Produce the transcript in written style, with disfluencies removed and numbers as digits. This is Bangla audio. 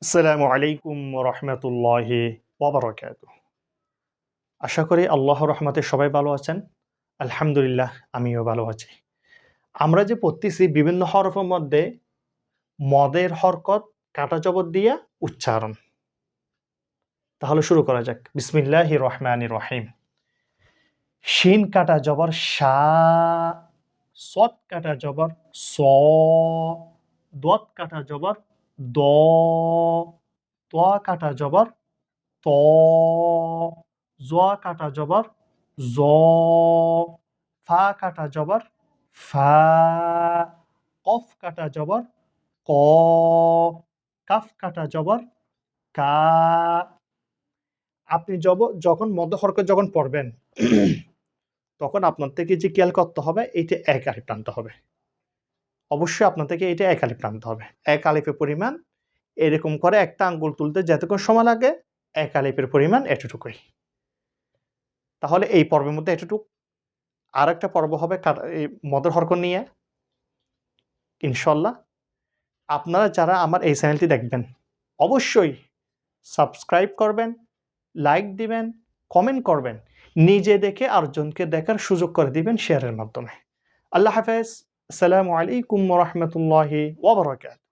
আসসালামু আলাইকুম রহমতুল্লাহি ওয়াবারাকাতুহ। আশা করি আল্লাহর রহমতে সবাই ভালো আছেন। আলহামদুলিল্লাহ আমিও ভালো আছি। আমরা যে পড়তেছি বিভিন্ন হরফের মধ্যে মদের হরকত কাটা জবর দিয়া উচ্চারণ। তাহলে শুরু করা যাক। বিসমিল্লাহির রহমানির রহিম। শিন কাটা জবর শা, সদ কাটা জবর স, দত কাটা জবর দ, ত কাটা জবর ত, জ কাটা জবর জ, ফা কাটা জবর ফা, কফ কাটা জবর ক, কাফ কাটা জবর কা। আপনি যখন মধ্য হরকত যখন পড়বেন তখন আপনার থেকে যে খেয়াল করতে হবে এইটা এক আলিফ টানতে হবে। অবশ্যই আপনার থেকে এটা এক আলিফ টানতে হবে। এক আলিফের পরিমাণ এরকম করে একটা আঙ্গুল তুলতে যতক্ষণ সময় লাগে এক আলিফের পরিমাণ এতটুকুই। তাহলে এই পর্বের মধ্যে এতটুক। আরেকটা পর্ব হবে এই মদের হরকত নিয়ে ইনশাল্লাহ। আপনারা যারা আমার এই চ্যানেলটি দেখবেন অবশ্যই সাবস্ক্রাইব করবেন, লাইক দিবেন, কমেন্ট করবেন। নিজে দেখে আরেকজনকে দেখার সুযোগ করে দিবেন শেয়ারের মাধ্যমে। আল্লাহ হাফেজ। আসসালামু আলাইকুম ওয়া রাহমাতুল্লাহি ওয়া বারাকাতুহু।